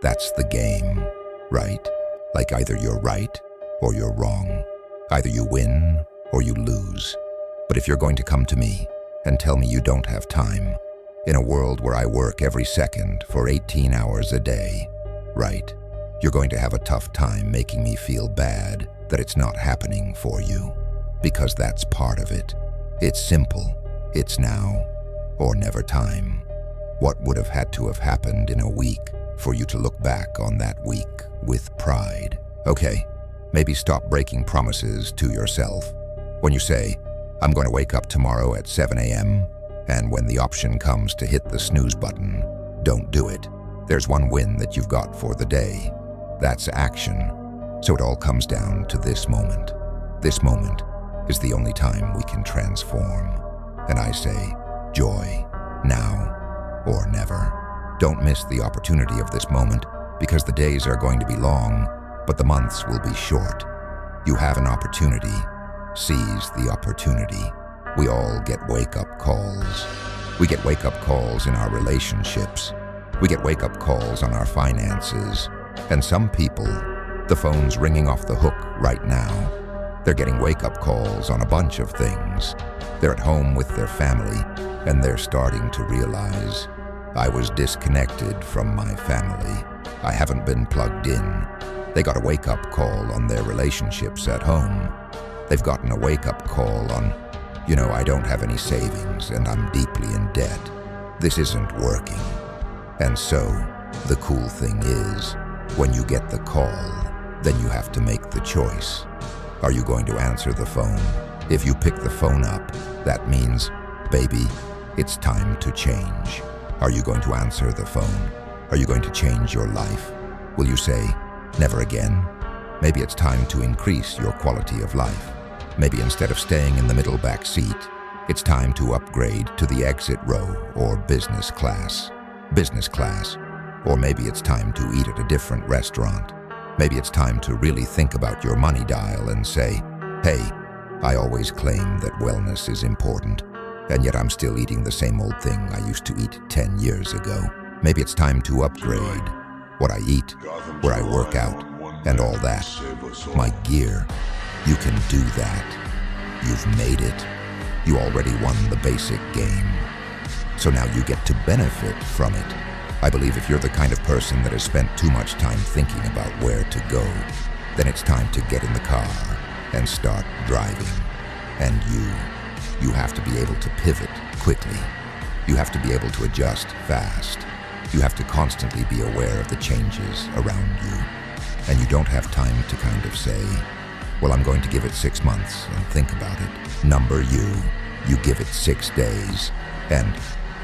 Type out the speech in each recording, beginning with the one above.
That's the game, right? Like either you're right or you're wrong. Either you win or you lose. But if you're going to come to me and tell me you don't have time, in a world where I work every second for 18 hours a day, right? You're going to have a tough time making me feel bad that it's not happening for you. Because that's part of it. It's simple. It's now or never time. What would have had to have happened in a week for you to look back on that week with pride? Okay, maybe stop breaking promises to yourself. When you say, I'm going to wake up tomorrow at 7 a.m., and when the option comes to hit the snooze button, don't do it. There's one win that you've got for the day. That's action. So it all comes down to this moment. This moment is the only time we can transform. And I say, joy, now or never. Don't miss the opportunity of this moment, because the days are going to be long, but the months will be short. You have an opportunity. Seize the opportunity. We all get wake-up calls. We get wake-up calls in our relationships. We get wake-up calls on our finances. And some people, the phone's ringing off the hook right now. They're getting wake-up calls on a bunch of things. They're at home with their family, and they're starting to realize, I was disconnected from my family. I haven't been plugged in. They got a wake-up call on their relationships at home. They've gotten a wake-up call on, I don't have any savings and I'm deeply in debt. This isn't working. And so, the cool thing is, when you get the call, then you have to make the choice. Are you going to answer the phone? If you pick the phone up, that means, baby, it's time to change. Are you going to answer the phone? Are you going to change your life? Will you say, never again? Maybe it's time to increase your quality of life. Maybe instead of staying in the middle back seat, it's time to upgrade to the exit row or business class. Business class. Or maybe it's time to eat at a different restaurant. Maybe it's time to really think about your money dial and say, hey, I always claim that wellness is important, and yet I'm still eating the same old thing I used to eat 10 years ago. Maybe it's time to upgrade what I eat, where I work out, and all that. My gear. You can do that. You've made it. You already won the basic game. So now you get to benefit from it. I believe if you're the kind of person that has spent too much time thinking about where to go, then it's time to get in the car and start driving. And you have to be able to pivot quickly. You have to be able to adjust fast. You have to constantly be aware of the changes around you. And you don't have time to kind of say, well, I'm going to give it 6 months and think about it. Number you give it 6 days and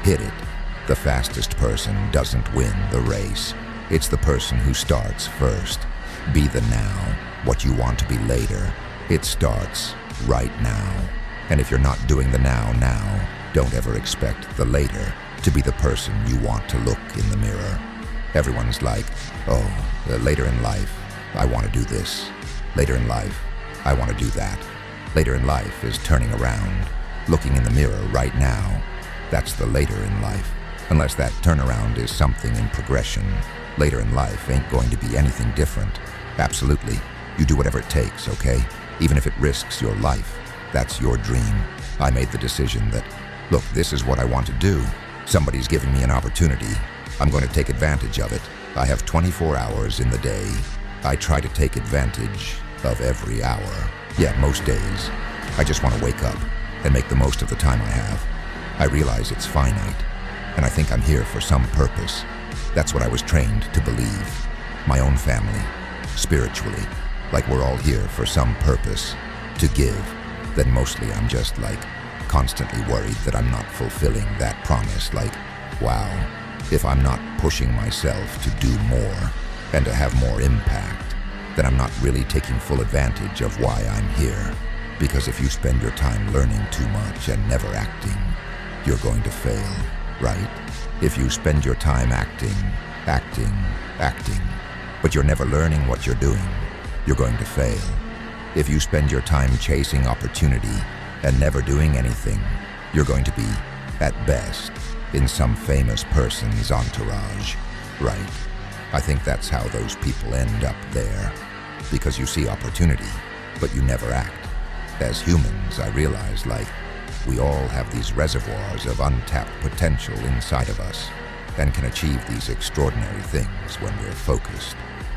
hit it. The fastest person doesn't win the race. It's the person who starts first. Be the now, what you want to be later. It starts right now. And if you're not doing the now, don't ever expect the later to be the person you want to look in the mirror. Everyone's like, later in life, I want to do this. Later in life, I want to do that. Later in life is turning around, looking in the mirror right now. That's the later in life. Unless that turnaround is something in progression, later in life ain't going to be anything different. Absolutely. You do whatever it takes, okay? Even if it risks your life. That's your dream. I made the decision that, look, this is what I want to do. Somebody's giving me an opportunity. I'm going to take advantage of it. I have 24 hours in the day. I try to take advantage of every hour. Yeah, most days. I just want to wake up and make the most of the time I have. I realize it's finite, and I think I'm here for some purpose. That's what I was trained to believe. My own family, spiritually, like we're all here for some purpose, to give. Then mostly I'm just constantly worried that I'm not fulfilling that promise. Wow, if I'm not pushing myself to do more and to have more impact, then I'm not really taking full advantage of why I'm here. Because if you spend your time learning too much and never acting, you're going to fail, right? If you spend your time acting, but you're never learning what you're doing, you're going to fail. If you spend your time chasing opportunity and never doing anything, you're going to be, at best, in some famous person's entourage, right? I think that's how those people end up there. Because you see opportunity, but you never act. As humans, I realize, we all have these reservoirs of untapped potential inside of us and can achieve these extraordinary things when we're focused,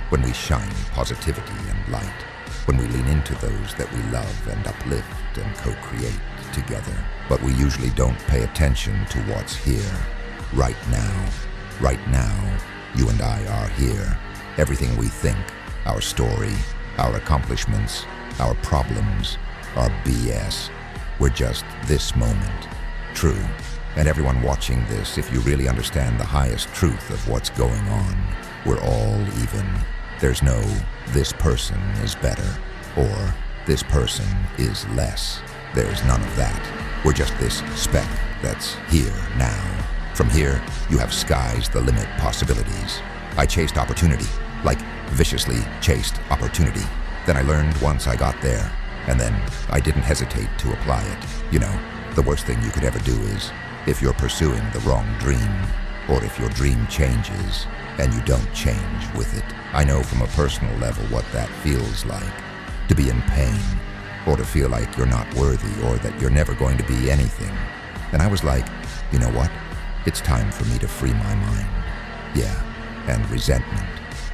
when we shine positivity and light, when we lean into those that we love and uplift and co-create together. But we usually don't pay attention to what's here, right now. Right now, you and I are here. Everything we think, our story, our accomplishments, our problems, our BS, we're just this moment. True. And everyone watching this, if you really understand the highest truth of what's going on, we're all even. There's no, this person is better, or this person is less. There's none of that. We're just this speck that's here now. From here, you have sky's the limit possibilities. I chased opportunity, viciously chased opportunity. Then I learned once I got there, and then I didn't hesitate to apply it. You know, the worst thing you could ever do is, if you're pursuing the wrong dream, or if your dream changes and you don't change with it. I know from a personal level what that feels like, to be in pain, or to feel like you're not worthy, or that you're never going to be anything. And I was like, you know what? It's time for me to free my mind. Yeah, and resentment,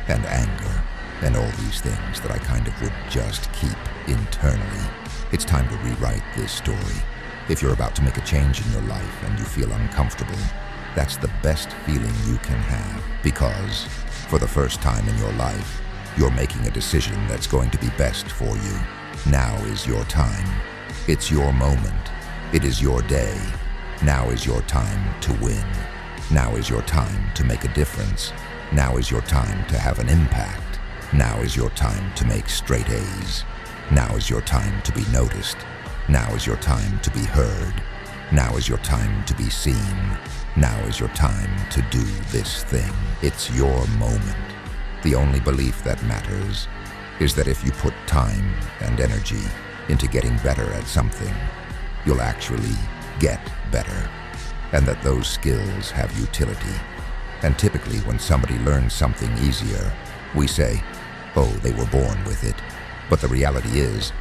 and anger, and all these things that I kind of would just keep internally. It's time to rewrite this story. If you're about to make a change in your life and you feel uncomfortable, that's the best feeling you can have, because for the first time in your life, you're making a decision that's going to be best for you. Now is your time. It's your moment. It is your day. Now is your time to win. Now is your time to make a difference. Now is your time to have an impact. Now is your time to make straight A's. Now is your time to be noticed. Now is your time to be heard. Now is your time to be seen. Now is your time to do this thing. It's your moment. The only belief that matters is that if you put time and energy into getting better at something, you'll actually get better, and that those skills have utility. And typically when somebody learns something easier, we say, oh, they were born with it. But the reality is,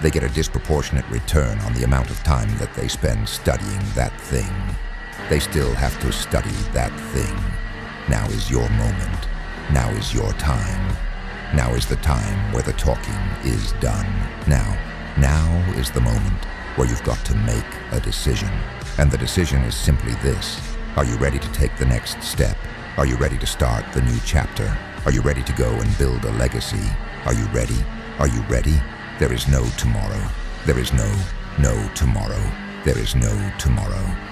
they get a disproportionate return on the amount of time that they spend studying that thing. They still have to study that thing. Now is your moment. Now is your time. Now is the time where the talking is done. Now is the moment where you've got to make a decision. And the decision is simply this. Are you ready to take the next step? Are you ready to start the new chapter? Are you ready to go and build a legacy? Are you ready? Are you ready? There is no tomorrow. There is no tomorrow. There is no tomorrow.